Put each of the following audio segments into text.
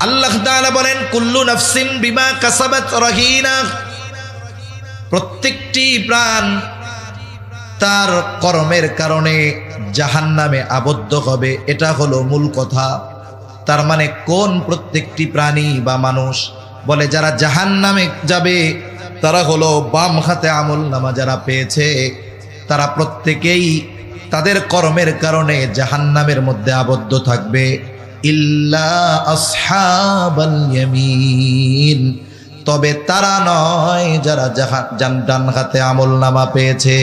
আল্লাহ তাআলা বলেন কুল্লু নাফসিন বিমা কাসাবাত রাহিনা, প্রত্যেকটি প্রাণ তার কর্মের কারণে জাহান্নামে আবদ্ধ হবে, এটা হলো মূল কথা। তার মানে কোন প্রত্যেকটি প্রাণী বা মানুষ? বলে যারা জাহান্নামে যাবে তারা হলো বাম হাতে আমলনামা যারা পেয়েছে, তারা প্রত্যেকেই তাদের কর্মের কারণে জাহান্নামের মধ্যে আবদ্ধ থাকবে। ইল্লা আসহাবাল ইয়ামিন, তবে তারা নয় যারা ডান হাতে আমলনামা পেয়েছে।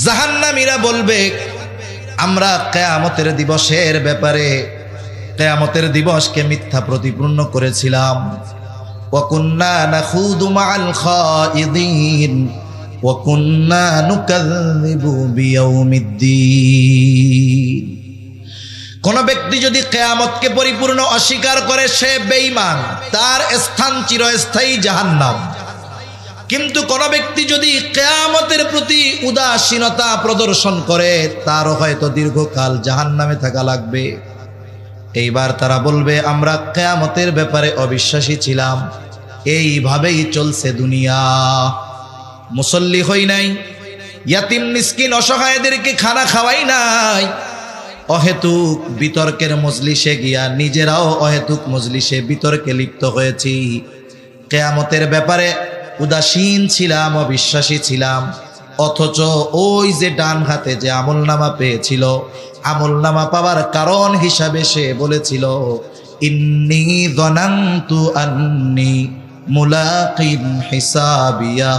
জাহান্নামীরা বলবে আমরা কিয়ামতের দিবসের ব্যাপারে কিয়ামতের দিবসকে মিথ্যা প্রতিপন্ন করেছিলাম। ওয়া কুন্না নাখুদু মাআল খাইদিন ওয়া কুন্না নুকাযযিবু বিয়াউমিদ্দিন। কোন ব্যক্তি যদি কিয়ামতকে পরিপূর্ণ অস্বীকার করে সে বেঈমান, তার স্থান চিরস্থায়ী জাহান্নাম। কিন্তু কোন ব্যক্তি যদি কিয়ামতের প্রতি উদাসীনতা প্রদর্শন করে তারও হয়তো দীর্ঘকাল জাহান্নামে থাকা লাগবে। এইবার তারা বলবে আমরা কিয়ামতের ব্যাপারে অবিশ্বাসী ছিলাম, এইভাবেই চলছে দুনিয়া। মুসল্লি হই নাই, ইয়াতিম মিসকিন অসহায়দেরকে খানা খাওয়াই নাই, অহেতুক বিতর্কের মজলিসে গিয়া নিজেরাও অহেতুক মজলিসে বিতর্কে লিপ্ত হয়েছি। কিয়ামতের ব্যাপারে উদাসীন ছিলাম, অবিশ্বাসী ছিলাম। অথচ ওই যে ডান হাতে যে আমলনামা পেয়েছিল, আমলনামা পাওয়ার কারণ হিসাবে সে বলেছিল ইন্নী যানানতু আন্নী মুলাকিন হিসাবিয়া,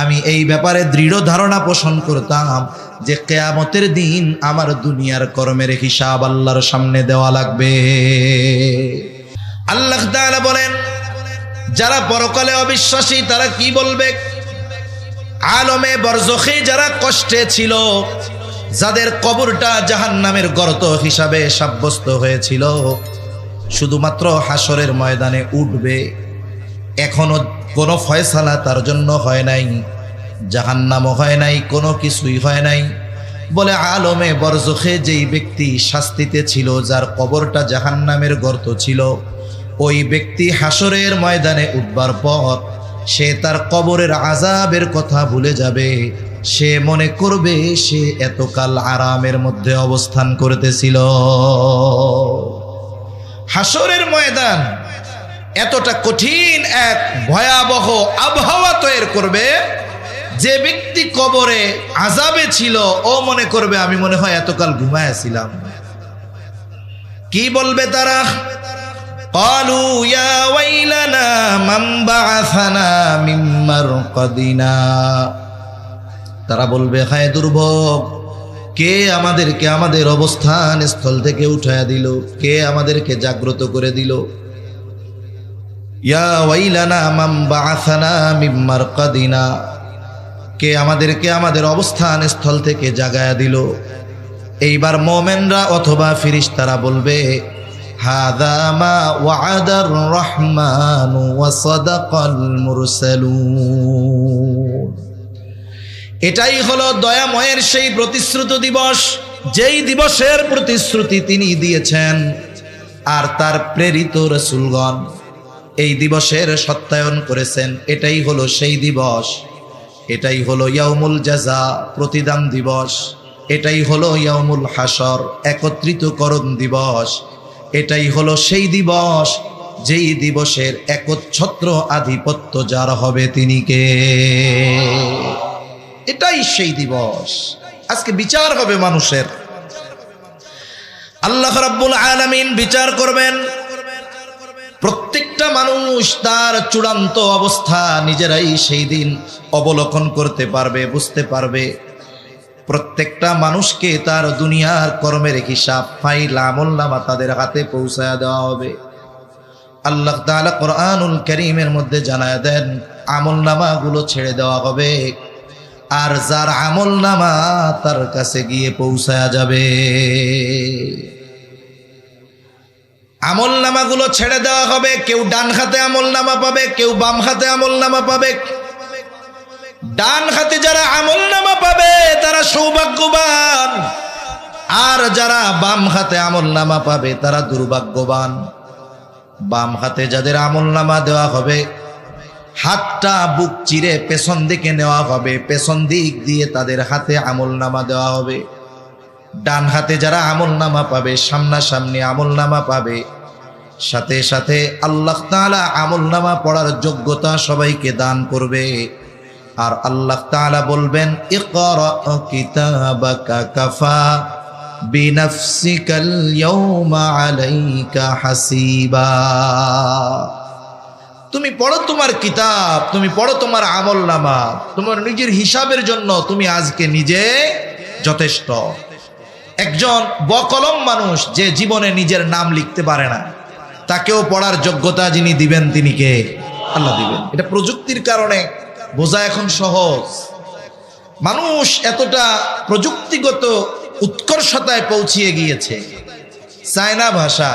আমি এই ব্যাপারে দৃঢ় ধারণা পোষণ করতাম যে কিয়ামতের দিন আমার দুনিয়ার কর্মের হিসাব আল্লাহর সামনে দেওয়া লাগবে। আল্লাহ তাআলা বলেন যারা পরকালে অবিশ্বাসী তারা কি বলবে? আলমে বরজখে যারা কষ্টে ছিল, যাদের কবরটা জাহান্নামের গর্ত হিসাবে সাব্যস্ত হয়েছিল, শুধুমাত্র হাসরের ময়দানে উঠবে। এখনো কোনো ফয়সালা তার জন্য হয় নাই, জাহান্নামও হয় নাই, কোনো কিছুই হয় নাই। বলে আলমে বরজখে যেই ব্যক্তি শাস্তিতে ছিল, যার কবরটা জাহান্নামের গর্ত ছিল, ওই ব্যক্তি হাসরের ময়দানে উঠবার পর সে তার কবরের আযাবের কথা ভুলে যাবে। সে মনে করবে সে এতকাল আরামের মধ্যে অবস্থান করতেছিল। হাসরের ময়দান এতটা কঠিন এক ভয়াবহ আবহাওয়া তৈরি করবে, যে ব্যক্তি কবরে আযাবে ছিল ও মনে করবে আমি মনে হয় এতকাল ঘুমায়াছিলাম। কি বলবে তারা? ক্বালু ইয়া ওয়াইলানা মান বা'আসানা মিন মারকাদিনা, তারা বলবে হায় দুর্ভোগ, কে আমাদেরকে আমাদের অবস্থান স্থল থেকে উঠায়া দিল, কে আমাদেরকে জাগ্রত করে দিল। ইয়া ওয়াইলানা মান বা'আসানা মিন মারকাদিনা, কে আমাদেরকে আমাদের অবস্থান স্থল থেকে জাগায়া দিল। এইবার মুমিনরা অথবা ফেরেশতারা বলবে হাযা মা ওয়া'আদার রহমানু ওয়া সাদাকাল মুরসালুন, এটাই হলো দয়াময়ের সেই প্রতিশ্রুত দিবস, যেই দিবসের প্রতিশ্রুতি তিনি দিয়েছেন আর তার প্রেরিত রাসূলগণ এই দিবসের সত্যায়ন করেছেন। এটাই হলো সেই দিবস, এটাই হলো ইয়াউমুল জাযা, প্রতিদান দিবস। এটাই হলো ইয়াউমুল হাসর, একত্রিতকরণ দিবস। এটাই হলো সেই দিবস যেই দিবসের একচ্ছত্র আধিপত্য যার হবে তিনি কে? এটাই সেই দিবস। আজকে বিচার হবে মানুষের। আল্লাহ রাব্বুল আলামিন বিচার করবেন। প্রত্যেকটা মানুষ তার চূড়ান্ত অবস্থা নিজেরাই সেই দিন অবলোকন করতে পারবে, বুঝতে পারবে। প্রত্যেকটা মানুষকে তার দুনিয়ার কর্মের হিসাব, ফাইল, আমলনামা তাদের হাতে পৌঁছায়া দেওয়া হবে। আল্লাহ তাআলা কোরআনুল কারীমের মধ্যে জানায়া দেন আমলনামাগুলো ছেড়ে দেওয়া হবে, আর যার আমলনামা তার কাছে গিয়ে পৌঁছায়া যাবে। আমলনামাগুলো ছেড়ে দেওয়া হবে, কেউ ডান হাতে আমলনামা পাবে, কেউ বাম হাতে আমলনামা পাবে। ডান হাতে যারা আমলনামা পাবে তারা সৌভাগ্যবান, আর যারা বাম হাতে আমলনামা পাবে তারা দুর্ভাগ্যবান। বাম হাতে যাদের আমলনামা দেওয়া হবে, হাতটা বুক চিরে পেছন দিকে নেওয়া হবে, পেছন দিক দিয়ে তাদের হাতে আমলনামা দেওয়া হবে। ডান হাতে যারা আমলনামা পাবে, সামনাসামনি আমলনামা পাবে। সাথে সাথে আল্লাহ তাআলা আমলনামা পড়ার যোগ্যতা সবাইকে দান করবে। আর আল্লাহ তাআলা বলবেন, ইকরা কিতাবাকা কাফা বিনাফসিকাল ইয়াওমা আলাইকা হাসিবা। তুমি পড়ো তোমার কিতাব, তুমি পড়ো তোমার আমলনামা, তোমার নিজের হিসাবের জন্য তুমি আজকে নিজে যথেষ্ট। একজন বকলম মানুষ যে জীবনে নিজের নাম লিখতে পারে না, তাকেও পড়ার যোগ্যতা যিনি দিবেন তিনি কে? আল্লাহ দিবেন। এটা প্রযুক্তির কারণে বোঝা এখন সহজ। মানুষ এতটা প্রযুক্তিগত উৎকর্ষতায় পৌঁছিয়ে গিয়েছে, চায়না ভাষা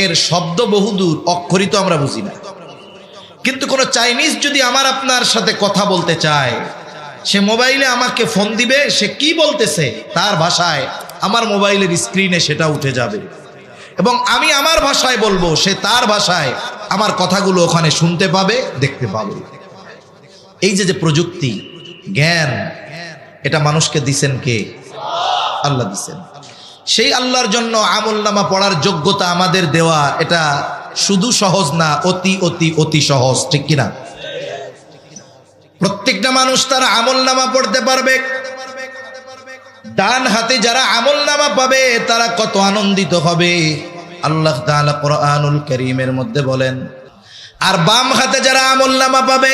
এর শব্দ বহুদূর, অক্ষরিত আমরা বুঝি না। কিন্তু কোনো চাইনিজ যদি আমার আপনার সাথে কথা বলতে চায়, সে মোবাইলে আমাকে ফোন দিবে, সে কি বলতেছে তার ভাষায় আমার মোবাইলের স্ক্রিনে সেটা উঠে যাবে, এবং আমি আমার ভাষায় বলবো, সে তার ভাষায় আমার কথাগুলো ওখানে শুনতে পাবে, দেখতে পাবে। এই যে প্রযুক্তি, জ্ঞান, এটা মানুষকে দিছেন কে? আল্লাহ দিছেন। সেই আল্লাহর জন্য আমলনামা পড়ার যোগ্যতা আমাদের দেওয়া, এটা শুধু সহজ না, অতি অতি অতি সহজ, ঠিক কিনা? প্রত্যেকটা মানুষ তার আমলনামা পড়তে পারবে। ডান হাতে যারা আমলনামা পাবে তারা কত আনন্দিত হবে আল্লাহ তাআলা কোরআনুল কারীমের মধ্যে বলেন। আর বাম হাতে যারা আমলনামা পাবে,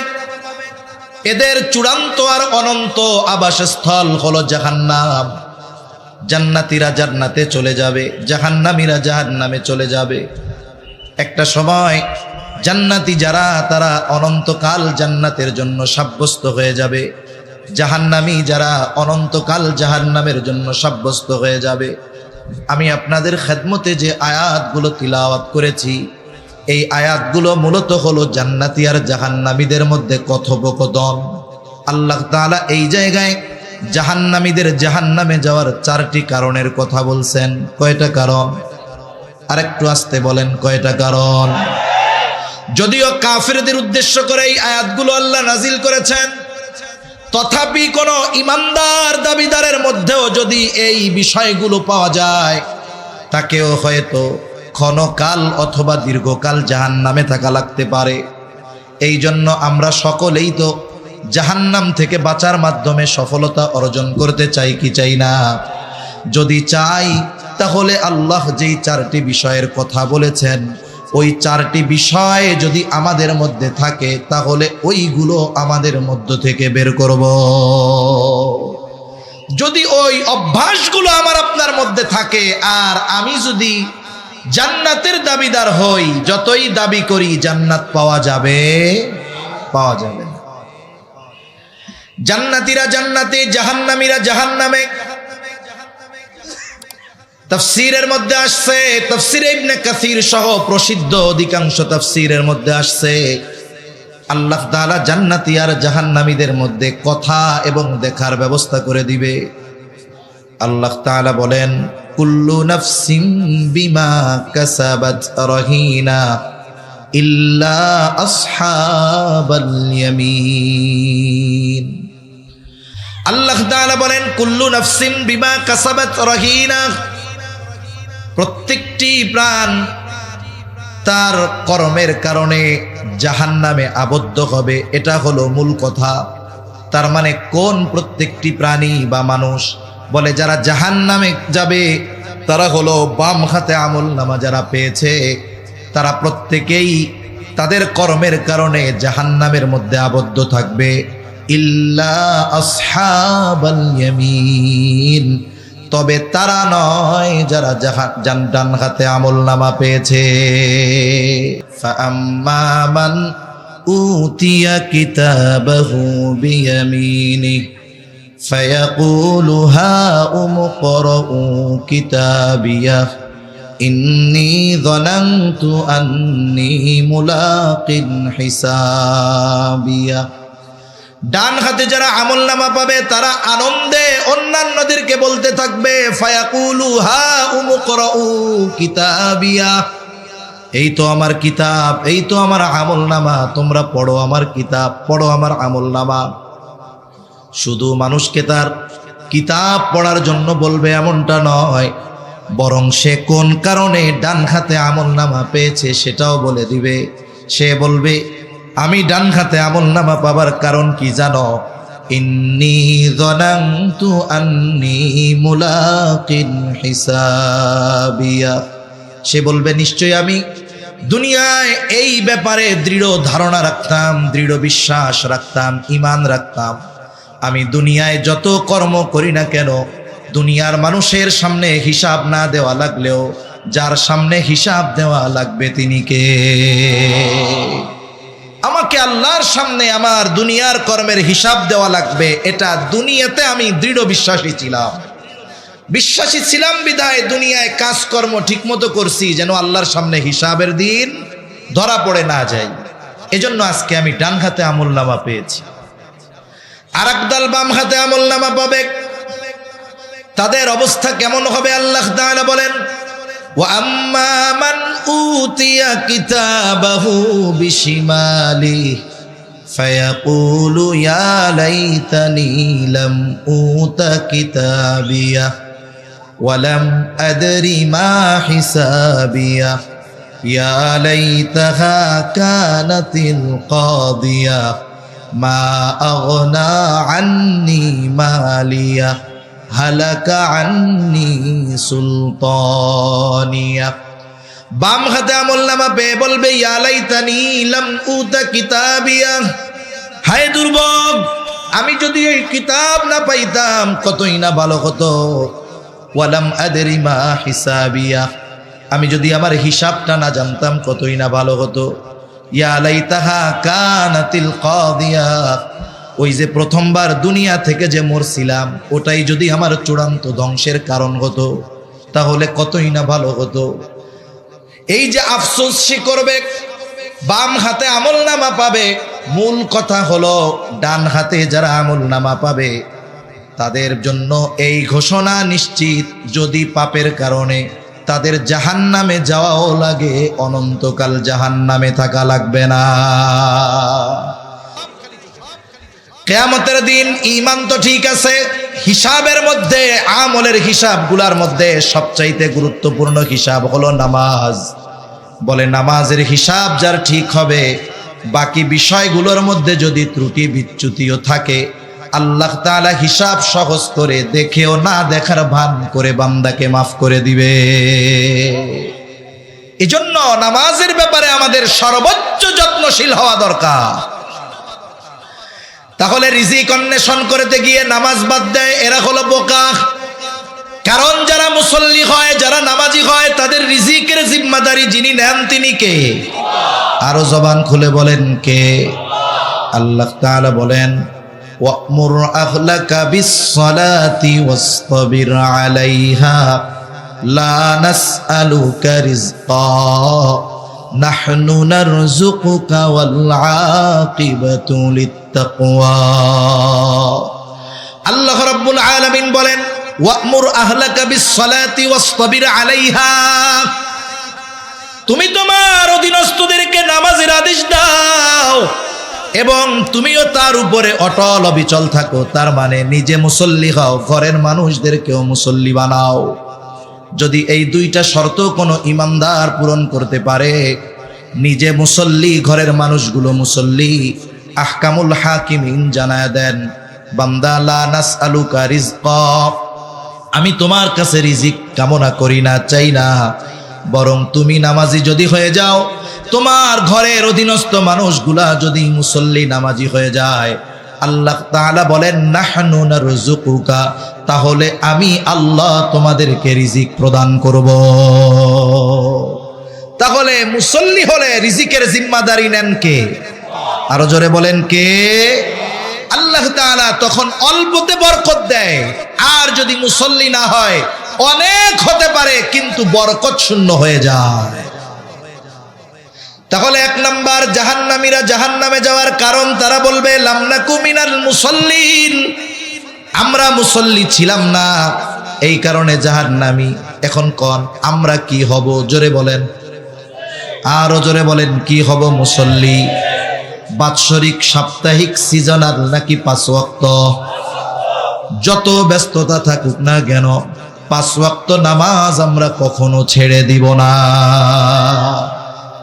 এদের চূড়ান্ত আর অনন্ত আবাসস্থল হলো জাহান্নাম। জান্নাতীরা জান্নাতে চলে যাবে, জাহান্নামীরা জাহান্নামে চলে যাবে। একটা সময় জান্নাতি যারা, তারা অনন্তকাল জান্নাতের জন্য সাব্যস্ত হয়ে যাবে, জাহান্নামী যারা অনন্তকাল জাহান্নামের জন্য সাব্যস্ত হয়ে যাবে। আমি আপনাদের খেদমতে যে আয়াতগুলো তিলাওয়াত করেছি, এই আয়াতগুলো মূলত হলো জান্নাতি আর জাহান্নামীদের মধ্যে কথোপকথন। আল্লাহ তাআলা এই জায়গায় জাহান্নামীদের জাহান্নামে যাওয়ার 4টি কারণের কথা বলছেন। কয়টা কারণ? আরেকটু আস্তে বলেন, কয়টা কারণ? যদিও কাফিরদের উদ্দেশ্য করে এই আয়াতগুলো আল্লাহ নাজিল করেছেন, তথাপি কোন ইমানদার দাবিদারের মধ্যেও যদি এই বিষয়গুলো পাওয়া যায়, তাকেও হয়তো ক্ষণকাল অথবা দীর্ঘকাল জাহান্নামে থাকা লাগতে পারে। এই জন্য আমরা সকলেই তো জাহান্নাম থেকে বাঁচার মাধ্যমে সফলতা অর্জন করতে চাই কি চাই না? যদি চাই, তাহলে আল্লাহ যেই 4টি বিষয়ের কথা বলেছেন, ওই 4টি বিষয় যদি আমাদের মধ্যে থাকে, তাহলে ওইগুলো আমাদের মধ্য থেকে বের করব। যদি ওই অভ্যাসগুলো আমার আপনার মধ্যে থাকে, আর আমি যদি জান্নাতের দাবিদার হই, যতই দাবি করি জান্নাত পাওয়া যাবে? পাওয়া যাবে না। জান্নাতীরা জান্নাতে, জাহান্নামীরা জাহান্নামে। তাফসীরের মধ্যে আসছে, তাফসীরে ইবনে কাসীর সহ প্রসিদ্ধ অধিকাংশ তাফসীরের মধ্যে আসছে, আল্লাহ তাআলা জান্নাতী আর জাহান্নামীদের মধ্যে কথা এবং দেখার ব্যবস্থা করে দিবে। আল্লাহ তাআলা বলেন, কুল্লু নাফসিন বিমা কাসাবাত রহিনা ইল্লা আসহাবাল ইয়ামিন। আল্লাহ তাআলা বলেন, কুল্লু নাফসিন বিমা কাসাবাত রহিনা, প্রত্যেকটি প্রাণ তার কর্মের কারণে জাহান্নামে আবদ্ধ হবে। এটা হলো মূল কথা। তার মানে কোন প্রত্যেকটি প্রাণী বা মানুষ? বলে যারা জাহান্নামে যাবে তারা হলো বাম হাতে আমলনামা যারা পেয়েছে, তারা প্রত্যেকেই তাদের কর্মের কারণে জাহান্নামের মধ্যে আবদ্ধ থাকবে। ইল্লা আসহাবাল ইয়ামিন, তবে তারা নয় যারা ডান হাতে আমলনামা পেয়েছে। ফাআম্মা মান উতিয়া কিতাবাহু বিয়ামিনিহি ফায়াকুলু হাউম ইকরাউ কিতাবিয়াহ ইন্নী যানানতু আন্নী মুলাকিন হিসাবিয়া। ডান হাতে যারা আমলনামা পাবে তারা আনন্দে অন্যান্যদেরকে বলতে থাকবে, ফায়াকুলু হাউম ইকরাউ কিতাবিয়া, এই তো আমার কিতাব, এই তো আমার আমলনামা, তোমরা পড়ো আমার কিতাব, পড়ো আমার আমলনামা। শুধু মানুষকে তার কিতাব পড়ার জন্য বলবে এমনটা নয়, বরং সে কোন কারণে ডান হাতে আমলনামা পেয়েছে সেটাও বলে দিবে। সে বলবে আমি ডান হাতে আমলনামা পাবার কারণ কি জানো? ইন্নী যানানতু আন্নী মুলাকিন হিসাবিয়া। সে বলবে নিশ্চয় আমি দুনিয়ায় এই ব্যাপারে দৃঢ় ধারণা রাখতাম, দৃঢ় বিশ্বাস রাখতাম, ঈমান রাখতাম। আমি দুনিয়ায় যত কর্ম করি না কেন, দুনিয়ার মানুষের সামনে হিসাব না দেওয়া লাগলেও যার সামনে হিসাব দেওয়া লাগবে তিনি কে? আমাকে আল্লাহর সামনে আমার দুনিয়ার কর্মের হিসাব দেওয়া লাগবে, এটা দুনিয়াতে আমি দৃঢ় বিশ্বাসী ছিলাম। বিশ্বাসী ছিলাম বিধায় দুনিয়ায় কাজকর্ম ঠিক মতো করছি, যেন আল্লাহর সামনে হিসাবের দিন ধরা পড়ে না যায়। এজন্য আজকে আমি ডান হাতে আমলনামা পেয়েছি। আর একদল বাম হাতে আমলনামা পাবে, তাদের অবস্থা কেমন হবে আল্লাহ তাআলা বলেন, ওয়া আম্মা মান উতিয়া কিতাবাহু বিশিমালিহি ফায়াকুলু ইয়া লাইতানি লাম উতা কিতাবিয়া ওয়া লাম আদরি মা হিসাবিয়া ইয়া লাইতাহা কানাতিল কাদিয়া মা আগনা আন্নি মালিয়া হালাকা আন্নি সুলতানিয়া। বাম হাতে আমলনামা পেয়ে বলবে ইয়া লাইতানি লাম উতা কিতাবিয়া, হায় দুর্ভোগ, আমি যদি এই কিতাব না পাইতাম কতই না ভালো হতো। ওয়ালাম আদরি মা হিসাবিয়া, আমি যদি আমার হিসাবটা না জানতাম কতই না ভালো হতো। ইয়া লাইতাহা কানাতিল কাদিয়া, ওই যে প্রথমবার দুনিয়া থেকে যে মরছিলাম ওটাই যদি আমার চূড়ান্ত ধ্বংসের কারণ হতো তাহলে কতই না ভালো হতো। এই যে আফসোস সে করবে, বাম হাতে আমলনামা পাবে। মূল কথা হলো ডান হাতে যারা আমলনামা পাবে তাদের জন্য এই ঘোষণা নিশ্চিত, যদি পাপের কারণে তাদের জাহান্নামে যাওয়াও লাগে, অনন্তকাল জাহান্নামে থাকা লাগবে না। কিয়ামতের দিন ঈমান তো ঠিক আছে, হিসাবের মধ্যে, আমলের হিসাবগুলোর মধ্যে সবচাইতে গুরুত্বপূর্ণ হিসাব হলো নামাজ। বলে নামাজের হিসাব যার ঠিক হবে, বাকি বিষয়গুলোর মধ্যে যদি ত্রুটি বিচ্যুতিও থাকে আল্লাহ তাআলা হিসাব সহজ করে দেখেও না দেখার ভান করে বান্দাকে মাফ করে দিবে। এজন্য নামাজের ব্যাপারে আমাদের সর্বোচ্চ যত্নশীল হওয়া দরকার। তাহলে রিজিক অন্বেষণ করতে গিয়ে নামাজ বাদ দেয়, এরা হলো বোকা। কারণ যারা মুসল্লি হয়, যারা নামাজি হয়, তাদের রিজিকের জিম্মাদারি যিনি নেন তিনি কে? আরো জবান খুলে বলেন কে? আল্লাহ তাআলা বলেন, ওয়া'মুর আহলাকা বিস-সালাতি ওয়াসতাবির আলাইহা লা নাসআলুকা রিজকা নাহনু নারযুকুকা ওয়াল আকিবাতু লিত-তাকওয়া। আল্লাহ রাব্বুল আলামিন বলেন, ওয়া'মুর আহলাকা বিস-সালাতি ওয়াসতাবির আলাইহা, তুমি তোমার অধীনস্থদেরকে নামাজের আদেশ দাও এবং তুমিও তার উপরে অটল অবিচল থাকো। তার মানে নিজে মুসল্লি হও, ঘরের মানুষদেরকেও মুসল্লি বানাও। যদি এই দুইটা শর্ত কোনো ইমানদার পূরণ করতে পারে, নিজে মুসল্লি, ঘরের মানুষগুলো মুসল্লি, আহকামুল হাকিমিন জানায় দেন, বান্দা লা নাসআলুকা রিজকা, আমি তোমার কাছে রিজিক কামনা করি না, চাই না, বরং তুমি নামাজি যদি হয়ে যাও, তোমার ঘরের অধীনস্থ মানুষগুলা যদি মুসল্লি নামাজি হয়ে যায়, আল্লাহ তাআলা বলেন নাহনু নারযুকুকা, তাহলে আমি আল্লাহ তোমাদেরকে রিজিক প্রদান করব। তাহলে মুসল্লি হলে রিজিকের জিম্মাদারি নেন কে? আরো জোরে বলেন কে? আল্লাহ তাআলা তখন অল্পতে বরকত দেয়। আর যদি মুসল্লি না হয় অনেক হতে পারে কিন্তু বরকত শূন্য হয়ে যায়। তাহলে এক নাম্বার, জাহান্নামীরা জাহান্নামে যাওয়ার কারণ তারা বলবে লাম নাকু মিনাল মুসাল্লিন, আমরা মুসল্লি ছিলাম না, এই কারণে জাহান্নামী। এখন কোন আমরা কি হব? জোরে বলেন। আরো জোরে বলেন, কি হব মুসল্লি? বাৎসরিক, সাপ্তাহিক, সিজনাল নাকি 5 ওয়াক্ত? যত ব্যস্ততা থাকুক না কেন 5 ওয়াক্ত নামাজ আমরা কখনো ছেড়ে দিব না।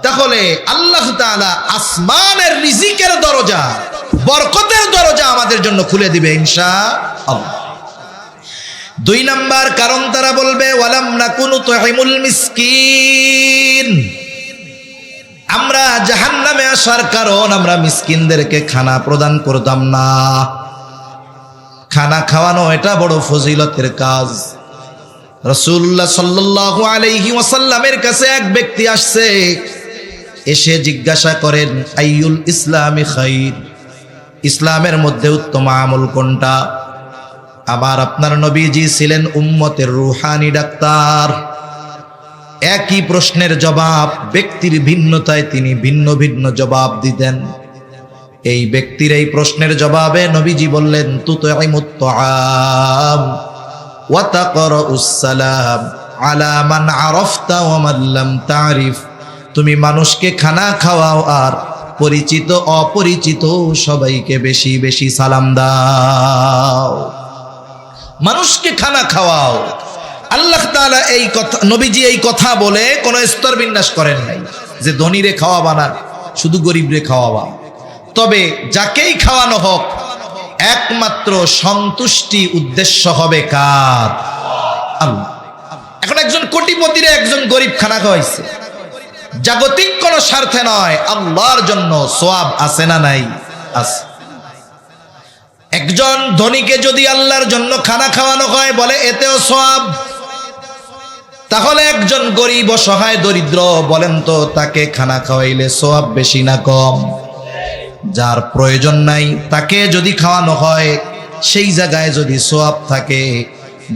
তাহলে আল্লাহ তাআলা আসমানের রিজিকের দরজা, বরকতের দরজা আমাদের জন্য খুলে দিবে ইনশাআল্লাহ। 2 নাম্বার কারণ তারা বলবে ওয়ালাম নাকুনু তুহিমুল মিসকিন। আমরা জাহান্নামে আসার কারণ আমরা মিসকিনদেরকে খানা প্রদান করতাম না। খানা খাওয়ানো এটা বড় ফজিলতের কাজ। রাসূলুল্লাহ সাল্লাল্লাহু আলাইহি ওয়াসাল্লামের কাছে এক ব্যক্তি আসছে, এসে জিজ্ঞাসা করেন আইয়ুল ইসলামি খাইর, ইসলামের মধ্যে উত্তম আমল কোনটা? আবার আপনার নবীজি ছিলেন উম্মতের রুহানি ডাক্তার। একই প্রশ্নের জবাব ব্যক্তির ভিন্নতায় তিনি ভিন্ন ভিন্ন জবাব দিতেন। এই ব্যক্তির এই প্রশ্নের জবাবে নবীজি বললেন তুতঈমুত তাআম ওয়া তাকরাউস সালাম আলা মান আরাফতা ওয়া মান লাম তারিফ। তুমি মানুষকে খানা খাওয়াও আর পরিচিত অপরিচিত সবাইকে বেশি বেশি সালাম দাও। মানুষকে খানা খাওয়াও। আল্লাহ তাআলা এই কথা, নবীজি এই কথা বলে কোনো স্তর বিন্যাস করেন নাই যে ধনীরে খাওয়াবা না, শুধু গরিবরে খাওয়াবা। তবে যাকেই খাওয়ানো হোক একমাত্র সন্তুষ্টি উদ্দেশ্য হবে কার? আল্লাহ। এখন একজন কোটিপতিরে একজন গরিব খানা খাওয়াইছে, জাগতিক কোনো স্বার্থে নয়, আল্লাহর জন্য। সওয়াব আছে না নাই? আছে। একজন ধনীকে যদি আল্লাহর জন্য খানা খাওয়ানো হয় বলে এতেও সওয়াব। তাহলে একজন গরিব অসহায় দরিদ্র বলেন তো তাকে খানা খাওয়াইলে সওয়াব বেশি না কম? যার প্রয়োজন নাই তাকে যদি খাওয়ানো হয় সেই জায়গায় যদি সওয়াব থাকে,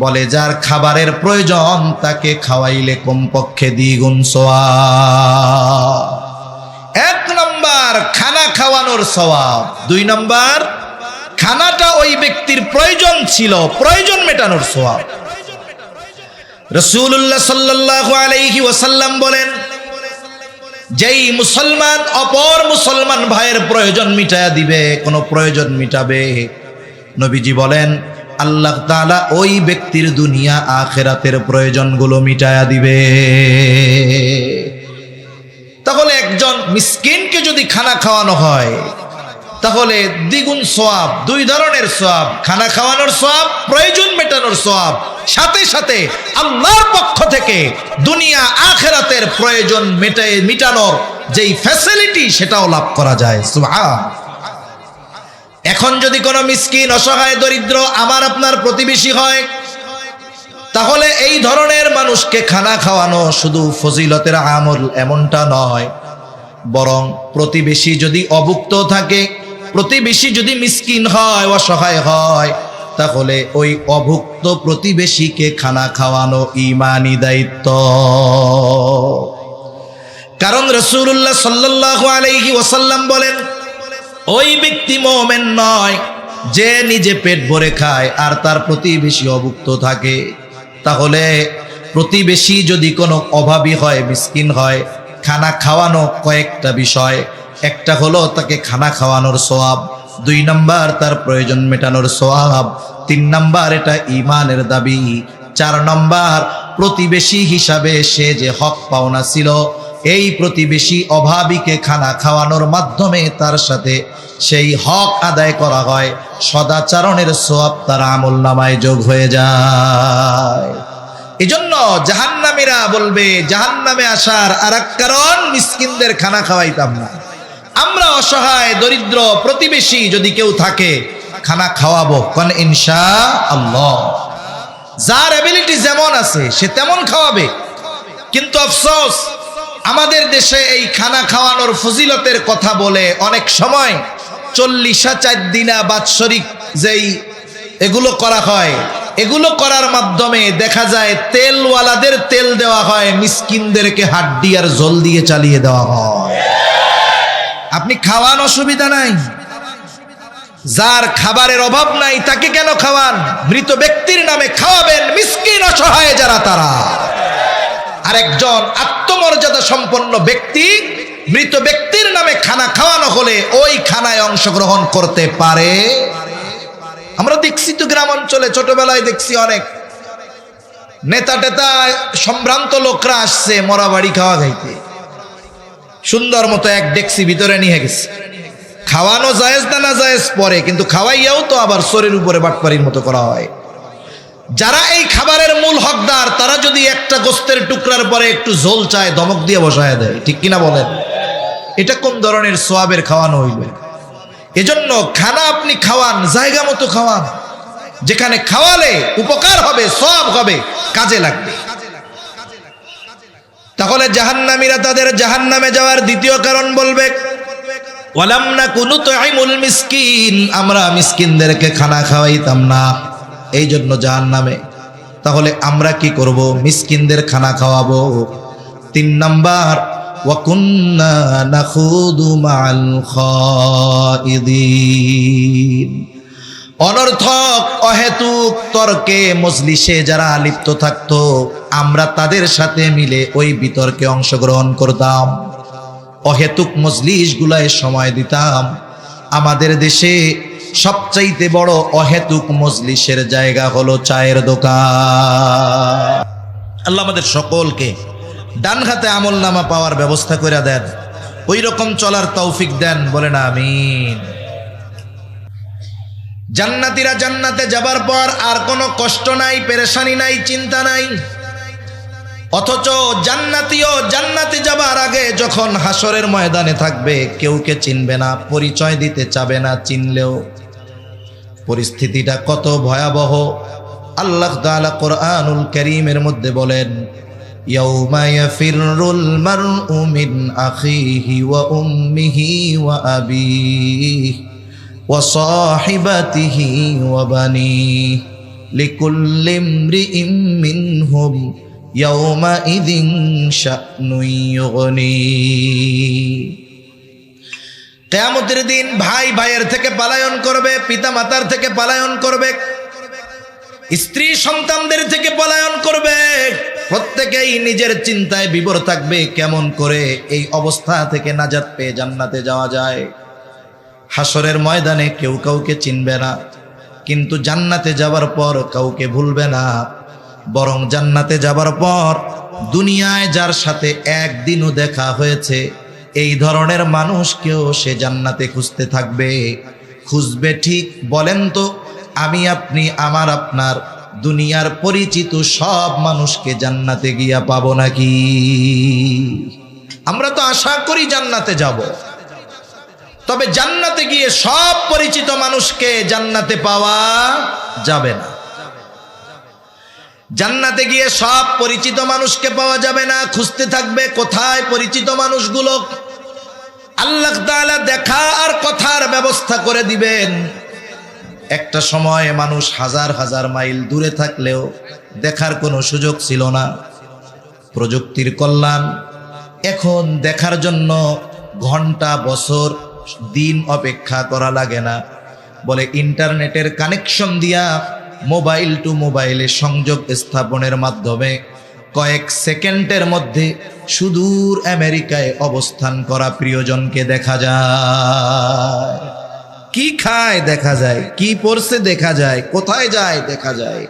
বলে যার খাবারের প্রয়োজন তাকে খাওয়াইলে কমপক্ষে 2 গুণ সওয়াব। 1 নাম্বার খানা খাওয়ানোর সওয়াব। 2 নাম্বার খানাটা ওই ব্যক্তির প্রয়োজন ছিল, প্রয়োজন মেটানোর সওয়াব। রাসূলুল্লাহ সাল্লাল্লাহু আলাইহি ওয়াসাল্লাম বলেন, যেই মুসলমান অপর মুসলমান ভাইয়ের প্রয়োজন মিটায়া দিবে, কোন প্রয়োজন মিটাবে, নবীজি বলেন আল্লাহ তাআলা ওই ব্যক্তির দুনিয়া আখিরাতের প্রয়োজনগুলো মিটায়া দিবে। তাহলে একজন মিসকিনকে যদি খানা খাওয়ানো হয় তাহলে দ্বিগুণ সওয়াব। 2 ধরনের সওয়াব, খানা খাওয়ানোর সওয়াব, প্রয়োজন মেটানোর সওয়াব, সাথে সাথে আল্লাহর পক্ষ থেকে দুনিয়া আখিরাতের প্রয়োজন মিটানোর যেই ফ্যাসিলিটি সেটাও লাভ করা যায়। সুবহান। এখন যদি কোনো মিসকিন অসহায় দরিদ্র আমার আপনার প্রতিবেশী হয়, তাহলে এই ধরনের মানুষকে খানা খাওয়ানো শুধু ফজিলতের আমল এমনটা নয়, বরং প্রতিবেশী যদি অভুক্ত থাকে, প্রতিবেশী যদি মিসকিন হয়, অসহায় হয়, তাহলে ওই অভুক্ত প্রতিবেশীকে খানা খাওয়ানো ঈমানি দায়িত্ব। কারণ রাসূলুল্লাহ সাল্লাল্লাহু আলাইহি ওয়াসাল্লাম বলেন ওই ব্যক্তি মুমিন নয় যে নিজে পেট ভরে খায় আর তার প্রতিবেশী অভুক্ত থাকে। তাহলে প্রতিবেশী যদি কোনো অভাবী হয়, মিসকিন হয়, খানা খাওয়ানো কয়েকটা বিষয়। একটা হলো তাকে খানা খাওয়ানোর সওয়াব, 2 নাম্বার তার প্রয়োজন মেটানোর সওয়াব, 3 নাম্বার এটা ঈমানের দাবি, 4 নাম্বার প্রতিবেশী হিসাবে সে যে হক পাওনা ছিল, এই প্রতিবেশী অভাবীকে খানা খাওয়ানোর মাধ্যমে তার সাথে সেই হক আদায় করা হয়, সদাচরণের সওয়াব তার আমলনামায় যোগ হয়ে যায়। এজন্য জাহান্নামীরা বলবে জাহান্নামে আসার আরেক কারণ মিসকিনদের খানা খাওয়াইতাম না। আমরা অসহায় দরিদ্র প্রতিবেশী যদি কেউ থাকে খানা খাওয়াবো, কোন ইনশাআল্লাহ। যার এবিলিটি যেমন আছে সে তেমন খাওয়াবে। কিন্তু আফসোস আমাদের দেশে এই খানা খাওয়ানোর ফজিলতের কথা বলে অনেক সময় 40 দিনা বাৎসরিক যেই এগুলো করা হয়, এগুলো করার মাধ্যমে দেখা যায় তেলওয়ালাদের তেল দেওয়া হয়, মিসকিনদেরকে হাড্ডি আর জল দিয়ে চালিয়ে দেওয়া হয়। আপনি খাওয়ান, অসুবিধা নাই, যার খাবারের অভাব নাই তাকে কেন খাওয়ান? মৃত ব্যক্তির নামে খাওয়াবেন, মিসকিন অসহায় যারা তারা। আরেকজন আত্মমর্যাদা সম্পন্ন ব্যক্তি মৃত ব্যক্তির নামে খানা খাওয়ানো হলে ওই খানায় অংশগ্রহণ করতে পারে। আমরা দেখছি তো গ্রাম অঞ্চলে, ছোটবেলায় দেখছি অনেক নেতা টেতা সম্ভ্রান্ত লোকরা আসছে মরা বাড়ি খাওয়া খাইতে, সুন্দর মতো এক ডেক্সি ভিতরে নিয়ে গেছে। খাওয়ানো জায়েজ না না জায়েজ পরে, কিন্তু খাওয়াইয়াও তো আবার শরীর উপরে বাটপাড়ির মতো করা হয়। যারা এই খাবারের মূল হকদার তারা যদি একটা গোস্তের টুকরার পরে একটু ঝোল চায় ধমক দিয়ে বসায় দেয়, ঠিক কিনা বলেন? এটা কোন ধরনের সোয়াবের খাওয়ানো হইল? এজন্য খানা আপনি খাওয়ান, জায়গা মতো খাওয়ান, যেখানে খাওয়ালে উপকার হবে, সওয়াব হবে, কাজে লাগবে। তাহলে জাহান্নামীরা তাদের জাহান্নামে যাওয়ার দ্বিতীয় কারণ বলবে, ওয়ালাম নাকু নুতঈমুল মিসকিন, আমরা মিসকিনদেরকে খানা খাওয়াইতাম না, এই জন্য জাহান্নামে। তাহলে আমরা কি করব? মিসকিনদের খানা খাওয়াবো। 3 নাম্বার, ওয়া কুন্না নাখুদু মাআল খাইদিন, অনর্থক অহেতুক তর্কে মজলিসে যারা লিপ্ত থাকতো আমরা তাদের সাথে মিলে ওই বিতর্কে অংশগ্রহণ করতাম, অহেতুক মজলিস গুলায় সময় দিতাম। আমাদের দেশে সবচাইতে বড় অহেতুক মজলিসের জায়গা হলো চায়ের দোকান। আল্লাহ আমাদের সকলকে ডান হাতে আমল নামা পাওয়ার ব্যবস্থা করে দেন, ওই রকম চলার তৌফিক দেন, বলেন আমিন। জান্নাতীরা জান্নাতে যাবার পর আর কোনো কষ্ট নাই, পেরেশানি নাই, চিন্তা নাই। অথচ জান্নাতীও জান্নাতে যাবার আগে যখন হাসরের ময়দানে থাকবে কেউকে চিনবে না, পরিচয় দিতে চাবে না, চিনলেও পরিস্থিতিটা কত ভয়াবহ। আল্লাহ তাআলা কোরআনুল কারীমের মধ্যে বলেন, ইয়াউমা ইয়াফিরুল মারউ মিন আখিহি ওয়া উম্মিহি ওয়া আবিহি ওয়া সাহিবাতিহি ওয়া বানিহি লিকুল্লি ইমরিইম মিনহুম ইয়াউমা ইযিন শা'নুন ইউগনি। কিয়ামতের দিন ভাই ভাইয়ের থেকে পলায়ন করবে, পিতা মাতার থেকে পলায়ন করবে, স্ত্রী সন্তানদের থেকে পলায়ন করবে। প্রত্যেকেই নিজের চিন্তায় বিভোর থাকবে কেমন করে এই অবস্থা থেকে নাজাত পেয়ে জান্নাতে যাওয়া যায়। হাসরের ময়দানে কেউ কাউকে চিনবে না, কিন্তু জান্নাতে যাবার পর কাউকে ভুলবে না। বরং জান্নাতে যাবার পর দুনিয়ায় যার সাথে একদিনও দেখা হয়েছে এই ধরনের মানুষকেও সে জান্নাতে খুঁজতে থাকবে। খুঁজবে ঠিক, বলেন তো আমি আপনি আমার আপনার দুনিয়ার পরিচিত সব মানুষকে জান্নাতে গিয়া পাবো নাকি? আমরা তো আশা করি জান্নাতে যাব, তবে জান্নাতে গিয়ে সব পরিচিত মানুষকে জান্নাতে পাওয়া যাবে না। জান্নাতে গিয়ে সব পরিচিত মানুষকে পাওয়া যাবে না, খুঁজতে থাকবে কোথায় পরিচিত মানুষগুলো। আল্লাহ তাআলা দেখা আর কথার ব্যবস্থা করে দিবেন। একটা সময় মানুষ হাজার হাজার মাইল দূরে থাকলেও দেখার কোনো সুযোগ ছিল না। প্রযুক্তির কল্যাণ, এখন দেখার জন্য ঘন্টা, বছর, দিন অপেক্ষা করা লাগে না। বলে ইন্টারনেটের কানেকশন দিয়া মোবাইল টু মোবাইলে সংযোগ স্থাপনের মাধ্যমে কয়েক সেকেন্ডের মধ্যে সুদূর আমেরিকায় অবস্থান করা প্রিয়জনকে দেখা যায়। কি খায় দেখা যায়, কি পড়ছে দেখা যায়, কোথায় যায় দেখা যায়।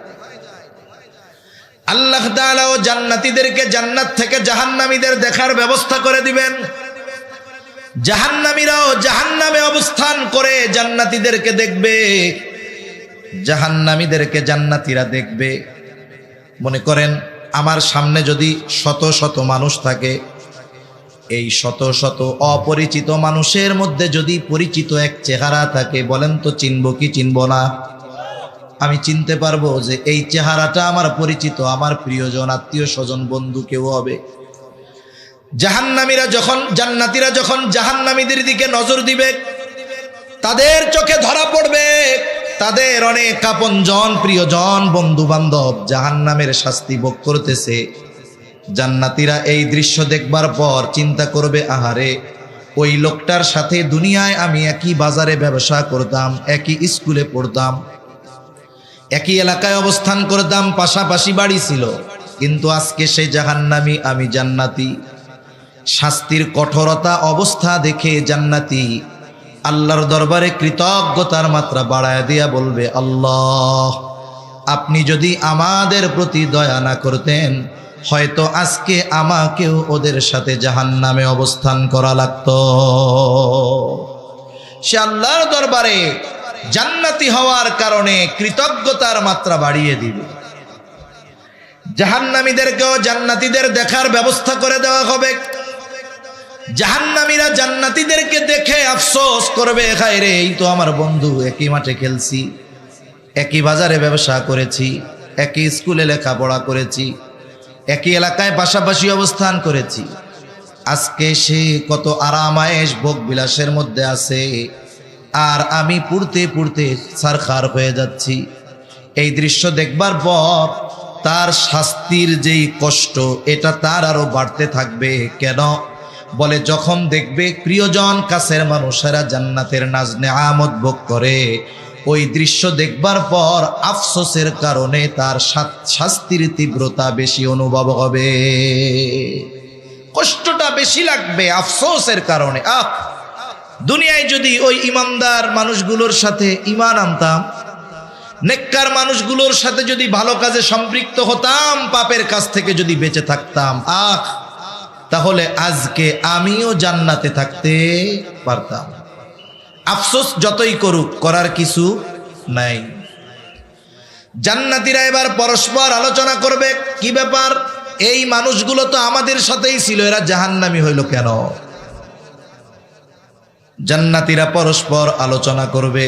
আল্লাহ তাআলা ও জান্নাতীদেরকে জান্নাত থেকে জাহান্নামীদের দেখার ব্যবস্থা করে দিবেন। জাহান্নামীরাও জাহান্নামে অবস্থান করে জান্নাতীদেরকে দেখবে, জাহান্নামীদেরকে জান্নাতীরা দেখবে। মনে করেন আমার সামনে যদি শত শত মানুষ থাকে, এই শত শত অপরিচিত মানুষের মধ্যে যদি পরিচিত এক চেহারা থাকে, বলেন তো চিনব কি চিনব না? আমি চিনতে পারবো যে এই চেহারাটা আমার পরিচিত, আমার প্রিয়জন, আত্মীয় স্বজন, বন্ধু কেউ হবে। জাহান্নামীরা যখন জান্নাতীরা যখন জাহান্নামীদের দিকে নজর দিবে, তাদের চোখে ধরা পড়বে তাদের অনেক আপনজন, প্রিয়জন, বন্ধু বান্ধব জাহান্নামের শাস্তি ভোগ করতেছে। জান্নাতীরা এই দৃশ্য দেখবার পর চিন্তা করবে, আহারে ওই লোকটার সাথে দুনিয়ায় আমি একই বাজারে ব্যবসা করতাম, একই স্কুলে পড়তাম, একই এলাকায় অবস্থান করতাম, পাশাপাশি বাড়ি ছিল, কিন্তু আজকে সে জাহান্নামী, আমি জান্নাতি। শাস্তির কঠোরতা অবস্থা দেখে জান্নাতি আল্লাহর দরবারে কৃতজ্ঞতার মাত্রা বাড়ায় দিয়া বলবে, আল্লাহ, আপনি যদি আমাদের প্রতি দয়া না করতেন, হয়তো আজকে আমাকেও ওদের সাথে জাহান্নামে অবস্থান করা লাগতো। সে আল্লাহর দরবারে জান্নাতি হওয়ার কারণে কৃতজ্ঞতার মাত্রা বাড়িয়ে দিবে। জাহান্নামীদেরকেও জান্নাতীদের দেখার ব্যবস্থা করে দেওয়া হবে। জাহান্নামীরা জান্নাতীদেরকে দেখে আফসোস করবে, হায় রে, এই তো আমার বন্ধু, একই মাঠে খেলছি, একই বাজারে ব্যবসা করেছি, একই স্কুলে লেখাপড়া করেছি, একই এলাকায় পাশাপাশি অবস্থান করেছি, আজকে সে কত আরামায়েশ ভোগ বিলাসের মধ্যে আছে, আর আমি পুড়তে পুড়তে ছারখার হয়ে যাচ্ছি। এই দৃশ্য দেখবার পর তার শাস্তির যেই কষ্ট, এটা তার আরো বাড়তে থাকবে। কেন? বলে, যখন দেখবে প্রিয়জন কাছের মানুষেরা জান্নাতের নাজ নেয়ামত ভোগ করে, ওই দৃশ্য দেখবার পর আফসোসের কারণে তার শাস্তির তীব্রতা বেশি অনুভব হবে, কষ্টটা বেশি লাগবে আফসোসের কারণে। দুনিয়ায় যদি ওই ইমানদার মানুষগুলোর সাথে ঈমান আনতাম, নেককার মানুষগুলোর সাথে যদি ভালো কাজে সম্পৃক্ত হতাম, পাপের কাছ থেকে যদি বেঁচে থাকতাম, তাহলে আজকে আমিও জান্নাতে থাকতে পারতাম। আফসোস যতই করুক, করার কিছু নাই। জান্নাতীরা এবার পরস্পর আলোচনা করবে, কি ব্যাপার, এই মানুষগুলো তো আমাদের সাথেই ছিল, এরা জাহান্নামী হইল কেন? জান্নাতীরা পরস্পর আলোচনা করবে।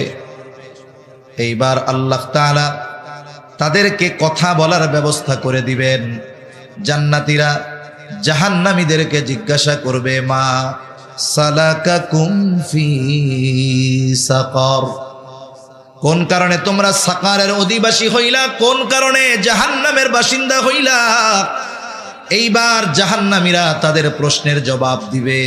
এইবার আল্লাহ তাআলা তাদেরকে কথা বলার ব্যবস্থা করে দিবেন। জান্নাতীরা জাহান্নামীদেরকে জিজ্ঞাসা করবে, মা সালাকাকুম ফি সাকার, কোন কারণে তোমরা সাকারের অধিবাসী হইলা, কোন কারণে জাহান্নামের বাসিন্দা হইলা? এইবার জাহান্নামীরা তাদের প্রশ্নের জবাব দিবে,